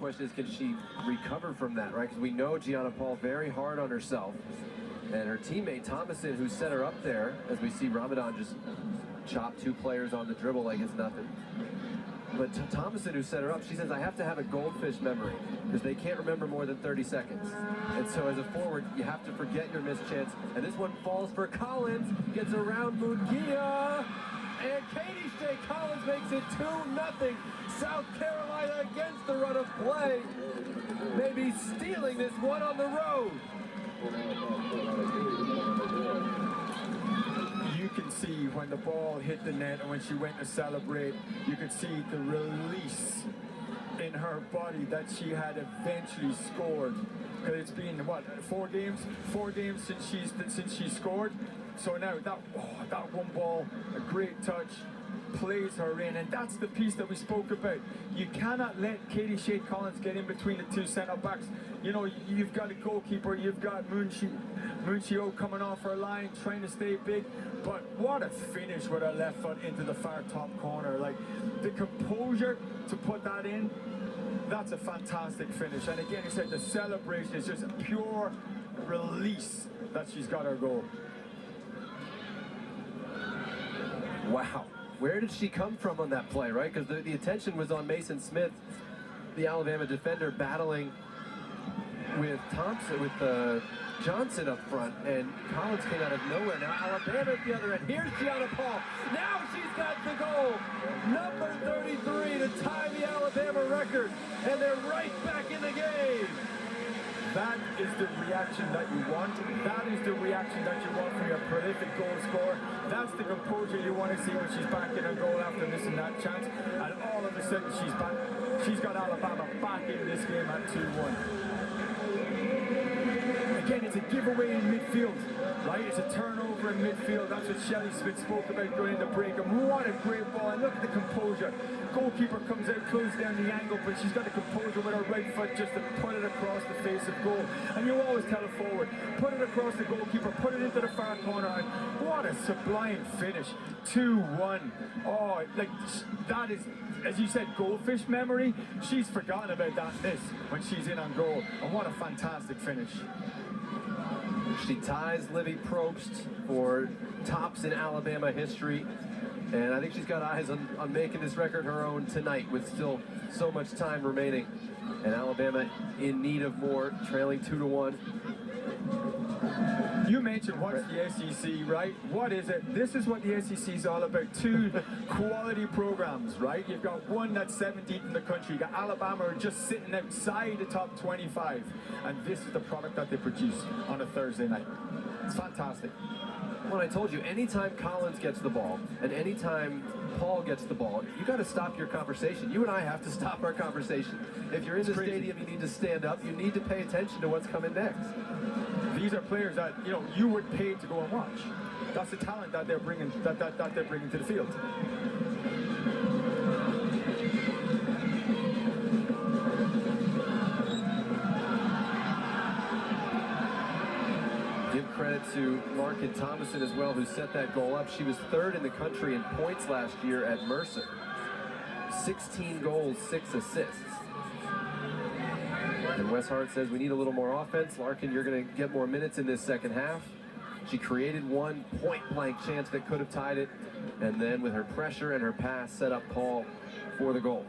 question is, can she recover from that, right? Because we know Gianna Paul very hard on herself. And her teammate, Thomason, who set her up there, as we see Ramadan just chop two players on the dribble like it's nothing. But Thomason, who set her up, she says, I have to have a goldfish memory because they can't remember more than 30 seconds. And so as a forward, you have to forget your missed chance. And this one falls for Collins, gets around Munguia, and Katie Shea Collins makes it 2-0. South Carolina against the run of play. Maybe stealing this one on the road. You can see when the ball hit the net and when she went to celebrate, you could see the release in her body that she had eventually scored. Because it's been what, 4 games? 4 games since she scored. So now that one ball, a great touch, plays her in, and that's the piece that we spoke about. You cannot let Katie Shea Collins get in between the two centre backs. You know, you've got a goalkeeper, you've got Munchio coming off her line, trying to stay big, but what a finish with her left foot into the far top corner. Like, the composure to put that in, that's a fantastic finish. And again, you said the celebration is just a pure release that she's got her goal. Wow. Where did she come from on that play, right? Because the attention was on Mason Smith, the Alabama defender, battling with Thompson, with Johnson up front, and Collins came out of nowhere. Now Alabama at the other end. Here's Gianna Paul. Now she's got the goal. Number 33 to tie the Alabama record, and they're right back in the game. That is the reaction that you want. That is the reaction that you want from your prolific goal scorer. That's the composure you want to see when she's back in a goal after missing that chance. And all of a sudden she's back. She's got Alabama back in this game at 2-1. Again, it's a giveaway in midfield, right? It's a turnover in midfield. That's what Shelley Smith spoke about going into break. And what a great ball. And look at the composure. Goalkeeper comes out, closes down the angle, but she's got the composure with her right foot just to put it across the face of goal. And you always tell a forward, put it across the goalkeeper, put it into the far corner. And what a sublime finish. 2-1. Oh, like, that is, as you said, goldfish memory. She's forgotten about that miss when she's in on goal. And what a fantastic finish. She ties Livy Probst for tops in Alabama history. And I think she's got eyes on making this record her own tonight with still so much time remaining. And Alabama in need of more, trailing 2-1. You mentioned what's the SEC, right? What is it? This is what the SEC is all about. 2 quality programs, right? You've got one that's 17th in the country. You've got Alabama just sitting outside the top 25. And this is the product that they produce on a Thursday night. It's fantastic. Well, I told you, anytime Collins gets the ball and anytime Paul gets the ball, you got to stop your conversation. You and I have to stop our conversation. If you're in the stadium, you need to stand up. You need to pay attention to what's coming next. These are players that, you know, you would pay to go and watch. That's the talent that they're bringing that they're bringing to the field. Give credit to Larkin Thomason as well, who set that goal up. She was 3rd in the country in points last year at Mercer. 16 goals, 6 assists. And Wes Hart says we need a little more offense. Larkin, you're going to get more minutes in this second half. She created one point-blank chance that could have tied it, and then with her pressure and her pass, set up Paul for the goal.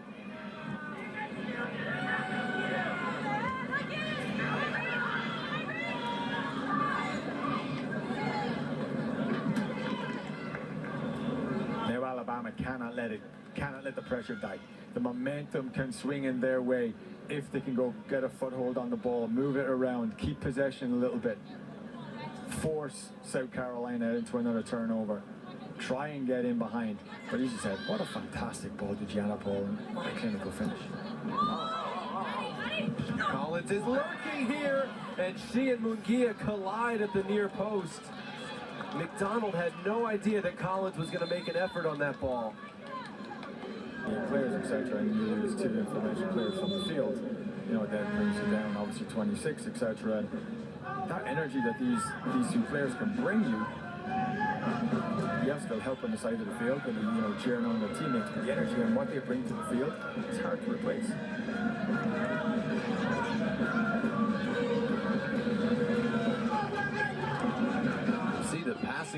Now Alabama cannot let the pressure die. The momentum can swing in their way if they can go get a foothold on the ball, move it around, keep possession a little bit, force South Carolina into another turnover, try and get in behind. But as you said, what a fantastic ball to Gianna Paul, and what a clinical finish. Collins is lurking here, and she and Munguia collide at the near post. McDonald had no idea that Collins was going to make an effort on that ball. Yeah, players, etc., and you lose 2 information players from the field. You know, that brings you down, obviously 26, etc. And that energy that these 2 players can bring you, yes, they'll help on the side of the field, and, you know, cheering on their teammates, but the energy and what they bring to the field, it's hard to replace.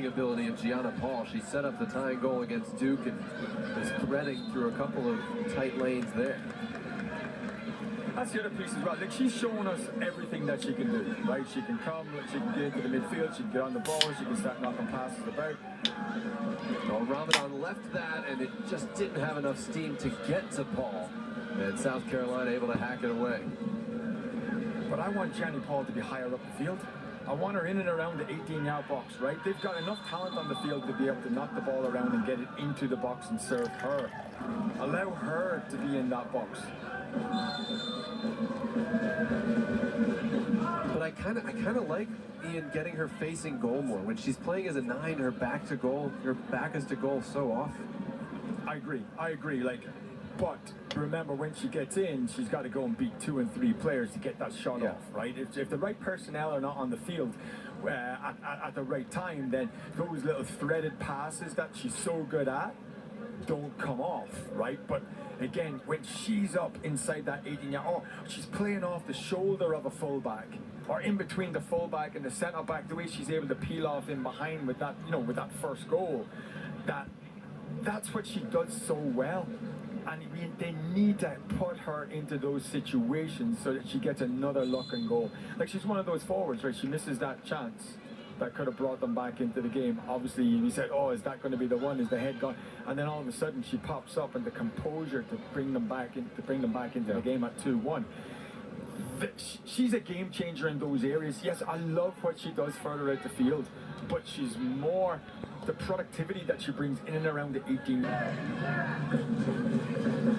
shooting ability of Gianna Paul. She set up the tying goal against Duke and is threading through a couple of tight lanes there. That's the other piece as well. Like, she's shown us everything that she can do, right? She can come, she can get into the midfield, she can get on the ball, she can start knocking passes about. Well, Ramadan left that, and it just didn't have enough steam to get to Paul. And South Carolina able to hack it away. But I want Gianni Paul to be higher up the field. I want her in and around the 18-yard box, right? They've got enough talent on the field to be able to knock the ball around and get it into the box and serve her. Allow her to be in that box. But I kind of like Ian getting her facing goal more. When she's playing as a 9, her back is to goal so often. I agree. Like, but remember, when she gets in, she's got to go and beat 2 and 3 players to get that shot off, right? If the right personnel are not on the field at the right time, then those little threaded passes that she's so good at don't come off, right? But again, when she's up inside that 18-yard, she's playing off the shoulder of a fullback, or in between the fullback and the centre back, the way she's able to peel off in behind with that, with that first goal, that's what she does so well. And they need to put her into those situations so that she gets another look and goal. Like, she's one of those forwards, right? She misses that chance that could have brought them back into the game. Obviously, we said, is that going to be the one? Is the head gone? And then all of a sudden, she pops up, and the composure to bring them back into the game at 2-1. She's a game changer in those areas. Yes, I love what she does further out the field, but she's more the productivity that she brings in and around the 18.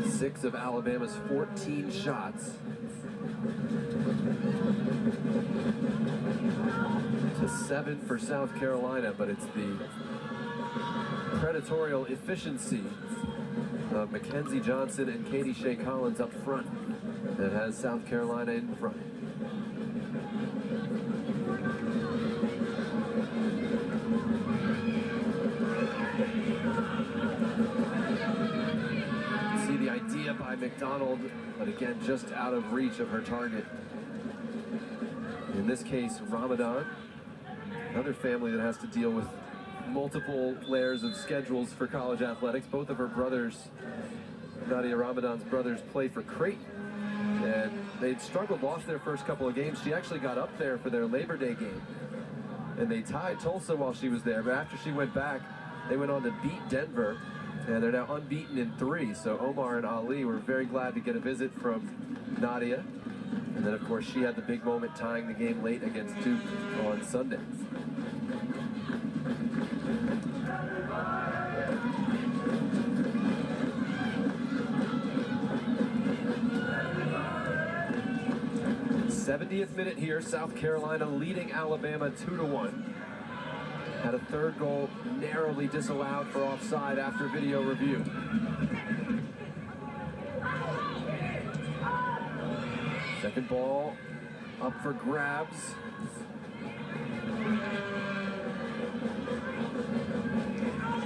6 of Alabama's 14 shots to 7 for South Carolina, but it's the predatorial efficiency of Mackenzie Johnson and Katie Shea Collins up front that has South Carolina in front. See the idea by McDonald, but again, just out of reach of her target. In this case, Ramadan, another family that has to deal with multiple layers of schedules for college athletics. Both of her brothers, Nadia Ramadan's brothers, play for Creighton. And they'd struggled, lost their first couple of games. She actually got up there for their Labor Day game. And they tied Tulsa while she was there. But after she went back, they went on to beat Denver. And they're now unbeaten in 3. So Omar and Ali were very glad to get a visit from Nadia. And then, of course, she had the big moment tying the game late against Duke on Sunday. '70th minute here, South Carolina leading Alabama 2-1. Had a third goal narrowly disallowed for offside after video review. Second ball up for grabs.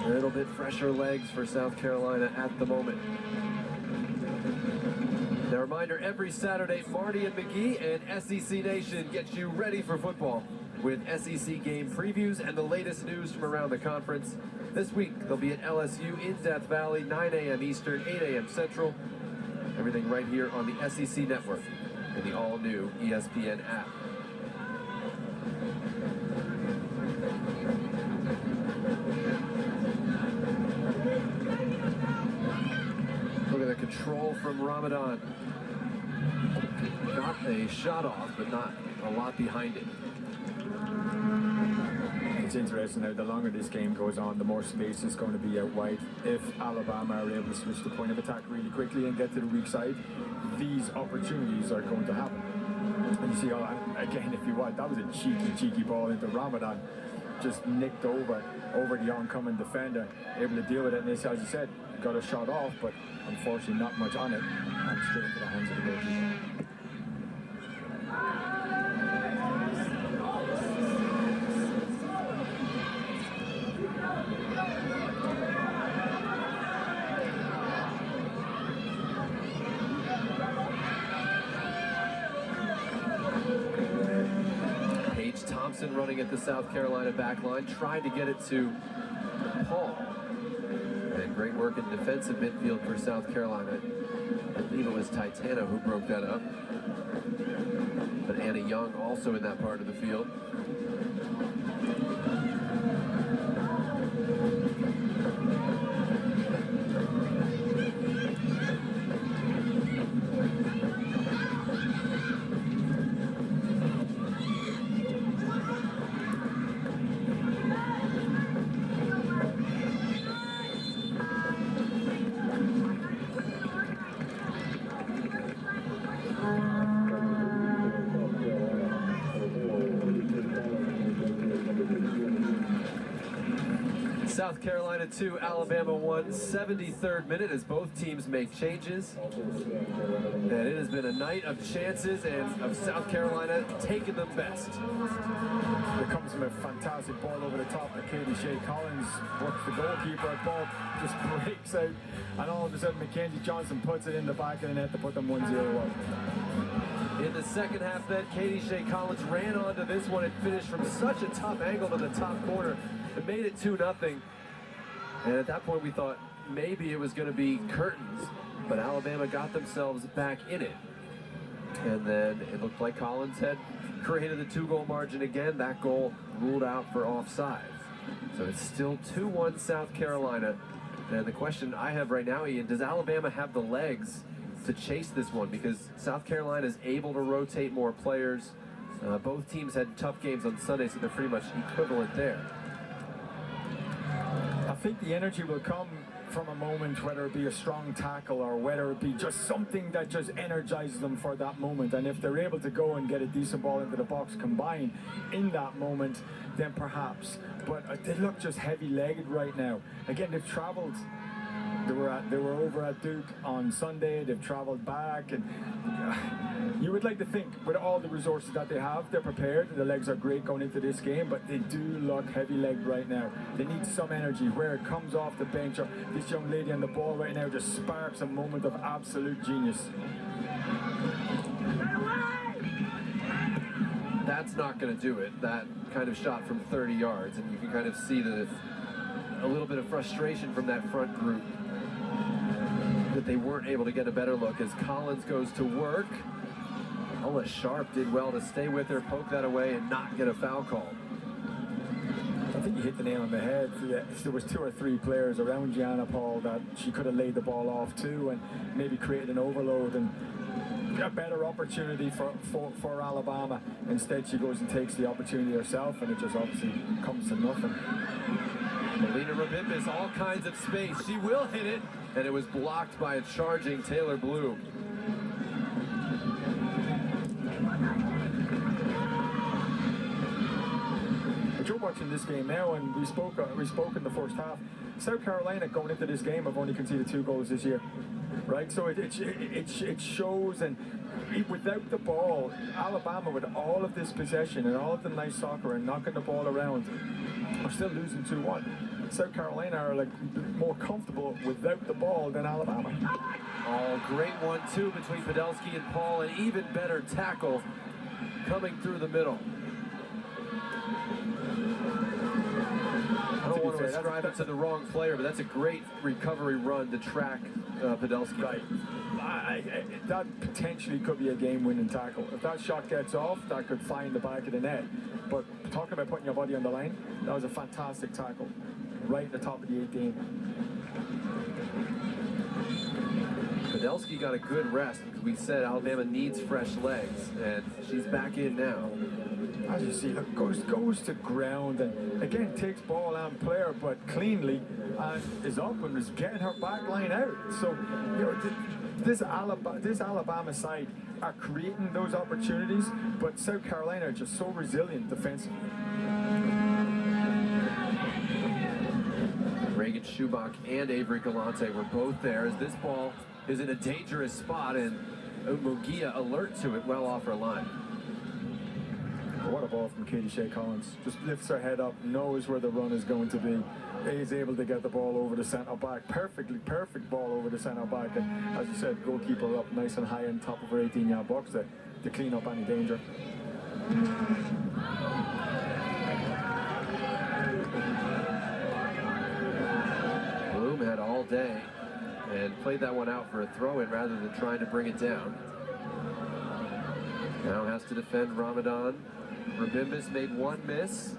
A little bit fresher legs for South Carolina at the moment. A reminder, every Saturday, Marty and McGee and SEC Nation gets you ready for football with SEC game previews and the latest news from around the conference. This week, they'll be at LSU in Death Valley, 9 a.m. Eastern, 8 a.m. Central. Everything right here on the SEC Network and the all-new ESPN app. Look at the control from Ramadan. Got a shot off, but not a lot behind it. It's interesting now, the longer this game goes on, the more space is going to be out wide. If Alabama are able to switch the point of attack really quickly and get to the weak side, these opportunities are going to happen. And you see, again, if you want, that was a cheeky ball into Ramadan. Just nicked over the oncoming defender, able to deal with it. And this, as you said, got a shot off, but unfortunately not much on it, and straight into the hands of the goalkeeper. Thomason running at the South Carolina back line, tried to get it to Paul. And great work in defensive midfield for South Carolina. I believe it was Titano who broke that up. But Anna Young also in that part of the field. South Carolina 2, Alabama 1, 73rd minute as both teams make changes. And it has been a night of chances and of South Carolina taking them best. There comes from a fantastic ball over the top of Katie Shea Collins, works the goalkeeper, ball just breaks out, and all of a sudden Mackenzie Johnson puts it in the back of the net to put them 1-0 up. In the second half then, Katie Shea Collins ran onto this one and finished from such a tough angle to the top corner. It made it 2-0. And at that point we thought maybe it was going to be curtains, but Alabama got themselves back in it. And then it looked like Collins had created the 2-goal margin again. That goal ruled out for offside. So it's still 2-1 South Carolina. And the question I have right now, Ian, does Alabama have the legs to chase this one? Because South Carolina is able to rotate more players. Both teams had tough games on Sunday, so they're pretty much equivalent there. I think the energy will come from a moment, whether it be a strong tackle or whether it be just something that just energizes them for that moment. And if they're able to go and get a decent ball into the box combined in that moment, then perhaps. But they look just heavy-legged right now. Again, they've traveled. They were over at Duke on Sunday. They've traveled back, and you would like to think with all the resources that they have, they're prepared. The legs are great going into this game, but they do look heavy-legged right now. They need some energy. Where it comes off the bench, or this young lady on the ball right now just sparks a moment of absolute genius. That's not going to do it. That kind of shot from 30 yards, and you can kind of see that a little bit of frustration from that front group, that they weren't able to get a better look as Collins goes to work. Ola Sharp did well to stay with her, poke that away, and not get a foul call. I think you hit the nail on the head. There was 2 or 3 players around Gianna Paul that she could have laid the ball off to and maybe created an overload and a better opportunity for Alabama. Instead, she goes and takes the opportunity herself, and it just obviously comes to nothing. Melina Rabibis, all kinds of space. She will hit it, and it was blocked by a charging Taylor Blue. But you're watching this game now, and we spoke in the first half. South Carolina going into this game have only conceded 2 goals this year, right? So it shows, and without the ball, Alabama with all of this possession and all of the nice soccer and knocking the ball around are still losing 2-1. South Carolina are like more comfortable without the ball than Alabama. Oh, great 1-2 between Podolski and Paul, an even better tackle coming through the middle. I don't want to ascribe it to the wrong player, but that's a great recovery run to track Podolski. Right. That potentially could be a game-winning tackle. If that shot gets off, that could find the back of the net. But talking about putting your body on the line, that was a fantastic tackle. Right at the top of the 18. Podolski got a good rest because we said Alabama needs fresh legs, and she's back in now. As you see, look, goes to ground and again takes ball and player, but cleanly, and is up and is getting her back line out. So, you know, this Alabama side are creating those opportunities, but South Carolina are just so resilient defensively. Reagan Schubach and Avery Galante were both there as this ball is in a dangerous spot, and Mugia alert to it well off her line. What a ball from Katie Shea Collins. Just lifts her head up, knows where the run is going to be, is able to get the ball over the centre back. Perfect ball over the centre back. And as you said, goalkeeper up nice and high on top of her 18-yard box to clean up any danger. all day and played that one out for a throw-in rather than trying to bring it down. Now has to defend Ramadan. Rabimbis made one miss.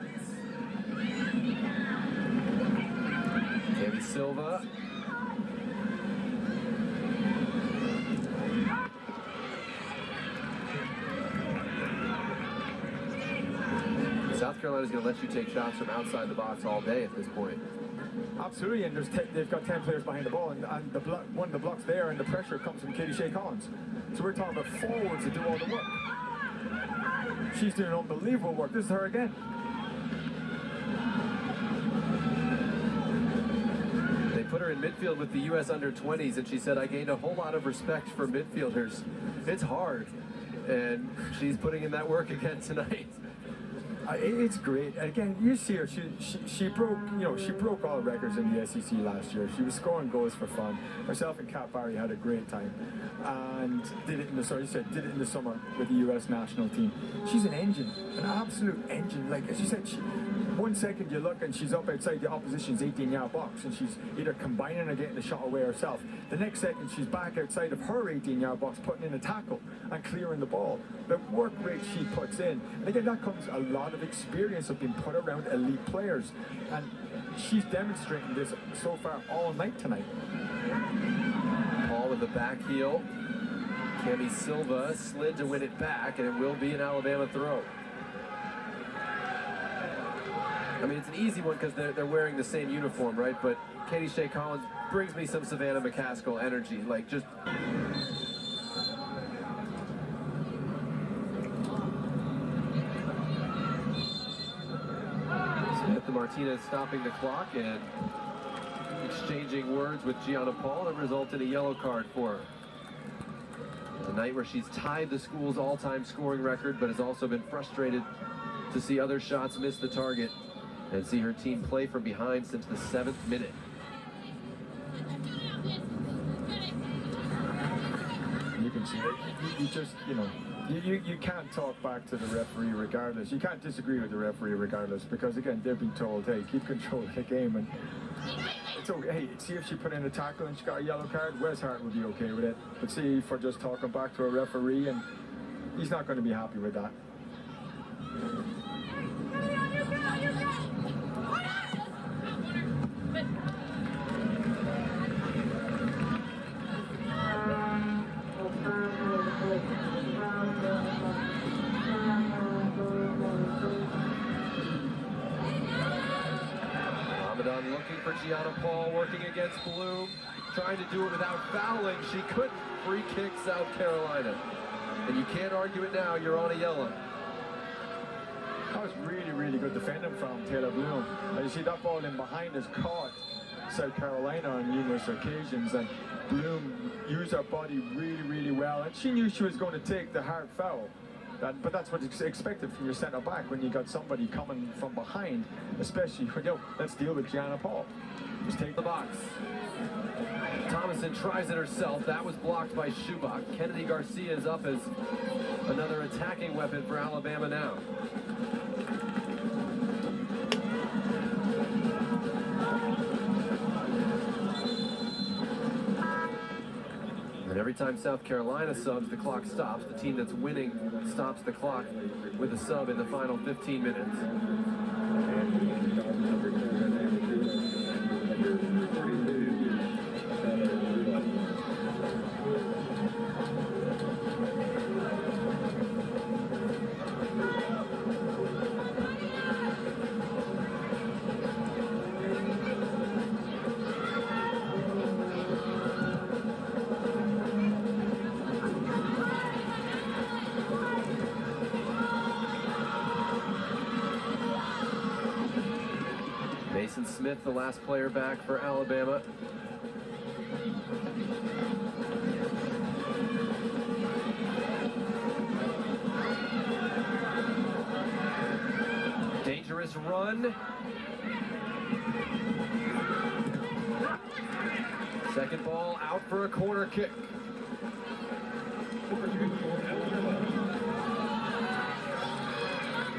Cami Silva. South Carolina's going to let you take shots from outside the box all day at this point. Absolutely, and they've got 10 players behind the ball, and one of the blocks there, and the pressure comes from Katie Shea Collins. So we're talking about forwards that do all the work. She's doing unbelievable work. This is her again. They put her in midfield with the U.S. under-20s, and she said, I gained a whole lot of respect for midfielders. It's hard, and she's putting in that work again tonight. It's great. Again, you see her. She broke, she broke all the records in the SEC last year. She was scoring goals for fun. Herself and Kat Barry had a great time, and did it in the summer with the U.S. national team. She's an engine, an absolute engine. Like as you said, 1 second you look and she's up outside the opposition's 18-yard box, and she's either combining or getting the shot away herself. The next second she's back outside of her 18-yard box, putting in a tackle and clearing the ball. The work rate she puts in, and again, that comes a lot of experience of being put around elite players, and she's demonstrating this so far all night tonight. Paul with the back heel. Cami Silva slid to win it back, and it will be an Alabama throw. I mean, it's an easy one because they're wearing the same uniform, right? But Katie Shea Collins brings me some Savannah McCaskill energy, like just... Smith Martinez stopping the clock and exchanging words with Gianna Paul to result in a yellow card for her. A night where she's tied the school's all-time scoring record, but has also been frustrated to see other shots miss the target and see her team play from behind since the 7th minute. You can see it. You just, you can't talk back to the referee regardless. You can't disagree with the referee regardless, because again, they've been told, hey, keep control of the game, and it's okay. Hey, see if she put in a tackle and she got a yellow card, Wes Hart would be okay with it. But see, for just talking back to a referee, and he's not going to be happy with that. Ramadan looking for Gianna Paul, working against Bloom, trying to do it without fouling. She couldn't. Free kick, South Carolina. And you can't argue it now, you're on a yellow. That was really, really good defending from Taylor Bloom. And you see that ball in behind has caught South Carolina on numerous occasions, and Bloom used her body really, really well. And she knew she was going to take the hard foul. But that's what's expected from your centre back when you got somebody coming from behind, especially when, let's deal with Gianna Paul. Just take the box. Thomason tries it herself. That was blocked by Schubach. Kennedy Garcia is up as another attacking weapon for Alabama now. And every time South Carolina subs, the clock stops. The team that's winning stops the clock with a sub in the final 15 minutes. Mason Smith, the last player back for Alabama. Dangerous run. Second ball out for a corner kick.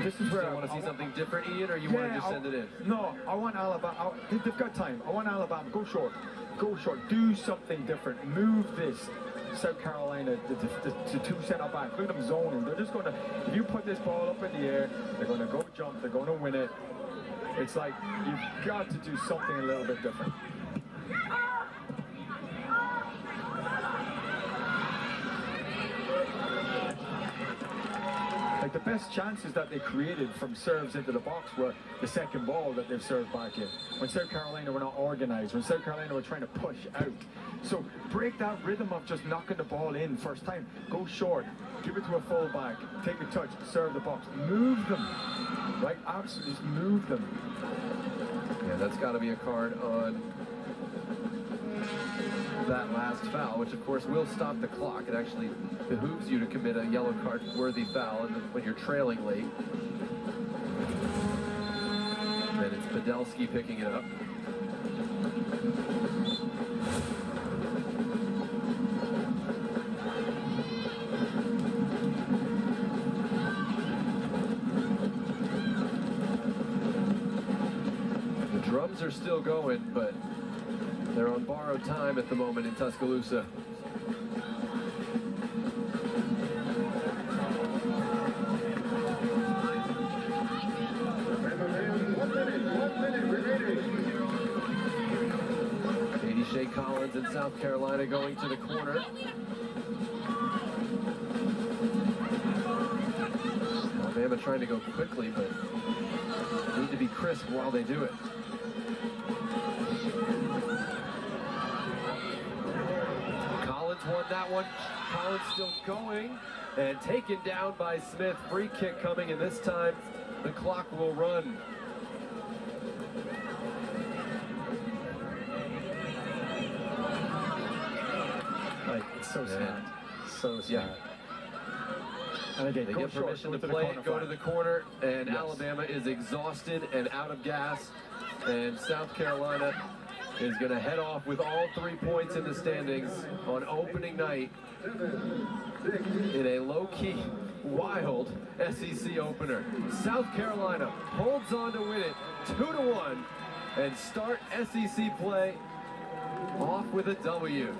This is where I want to see something different, Ian, or you want to just send it in? No, I want Alabama. They've got time. I want Alabama. Go short. go short, do something different, move this. South Carolina, the two center back, look at them zoning. They're just going to, if you put this ball up in the air, they're going to go jump, they're going to win it. It's like, you've got to do something a little bit different. Like the best chances that they created from serves into the box were the second ball that they've served back in. When South Carolina were not organized, when South Carolina were trying to push out. So break that rhythm of just knocking the ball in first time. Go short, give it to a fullback, take a touch, serve the box, move them. Right? Absolutely just move them. Yeah, that's got to be a card on that last foul, which of course will stop the clock. It actually behooves you to commit a yellow card worthy foul when you're trailing late. And it's Podolsky picking it up. The drums are still going, but they're on borrowed time at the moment in Tuscaloosa. Katie Shea Collins in South Carolina going to the corner. Alabama trying to go quickly, but need to be crisp while they do it. Collins won that one. Collins still going and taken down by Smith. Free kick coming, and this time the clock will run. Like, it's so sad. So sad. Yeah. And again, They go get short, permission go to the play corner it, go to flag. the corner, and Yes. Alabama is exhausted and out of gas. And South Carolina is going to head off with all 3 points in the standings on opening night in a low-key, wild SEC opener. South Carolina holds on to win it 2-1 and start SEC play off with a W.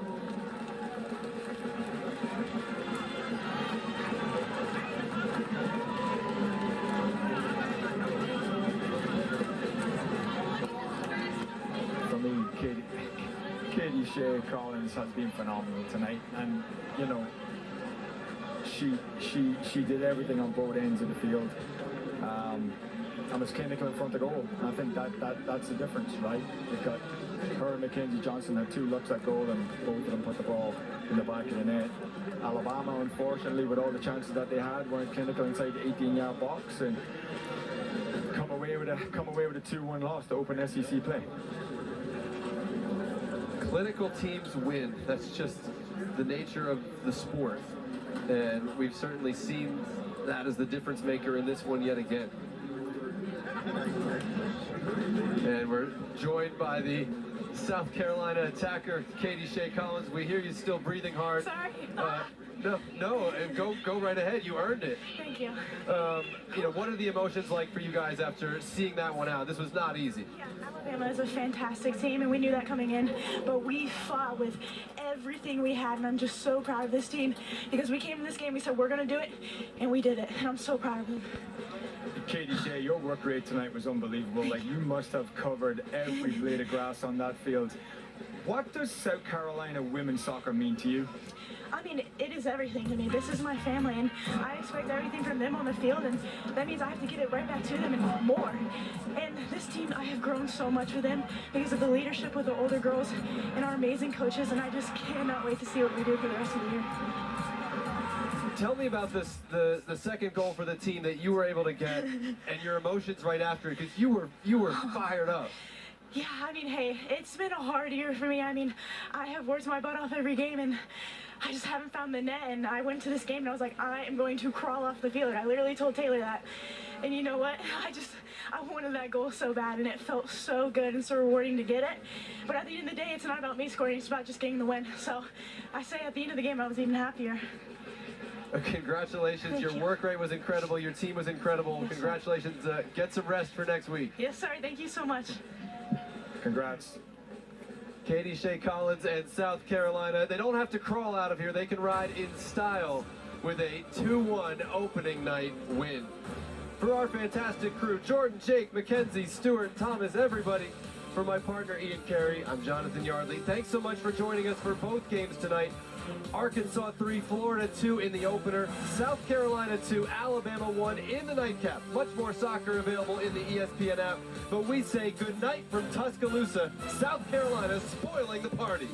For me, Katie Shea Collins has been phenomenal tonight, and you know, she did everything on both ends of the field. And was clinical in front of goal. And I think that's the difference, right? You've got her and Mackenzie Johnson had 2 looks at goal, and both of them put the ball in the back of the net. Alabama, unfortunately, with all the chances that they had, weren't clinical inside the 18-yard box and come away with a 2-1 loss to open SEC play. Clinical teams win. That's just the nature of the sport. And we've certainly seen that as the difference maker in this one yet again. And we're joined by the South Carolina attacker, Katie Shea Collins. We hear you still breathing hard. Sorry. No, and go right ahead. You earned it. Thank you. You know, what are the emotions like for you guys after seeing that one out? This was not easy. Yeah, Alabama is a fantastic team, and we knew that coming in, but we fought with everything we had, and I'm just so proud of this team because we came in this game, we said we're going to do it, and we did it, and I'm so proud of them. Katie Shea, your work rate tonight was unbelievable. Like, you must have covered every blade of grass on that field. What does South Carolina women's soccer mean to you? I mean, it is everything to me. This is my family, and I expect everything from them on the field, and that means I have to give it right back to them and more. And this team, I have grown so much with them because of the leadership with the older girls and our amazing coaches, and I just cannot wait to see what we do for the rest of the year. Tell me about this, the second goal for the team that you were able to get, and your emotions right after it, because you were fired up. Yeah, I mean, hey, it's been a hard year for me. I mean, I have worked my butt off every game, and I just haven't found the net. And I went to this game, and I was like, I am going to crawl off the field. I literally told Taylor that. And you know what? I wanted that goal so bad, and it felt so good and so rewarding to get it. But at the end of the day, it's not about me scoring. It's about just getting the win. So I say at the end of the game, I was even happier. Congratulations. Your work rate was incredible. Your team was incredible. Yes, Congratulations. Get some rest for next week. Yes, sir. Thank you so much. Congrats. Katie Shea Collins and South Carolina. They don't have to crawl out of here. They can ride in style with a 2-1 opening night win. For our fantastic crew, Jordan, Jake, Mackenzie, Stuart, Thomas, everybody. For my partner, Ian Carey, I'm Jonathan Yardley. Thanks so much for joining us for both games tonight. Arkansas 3, Florida 2 in the opener. South Carolina 2, Alabama 1 in the nightcap. Much more soccer available in the ESPN app. But we say good night from Tuscaloosa, South Carolina, spoiling the party.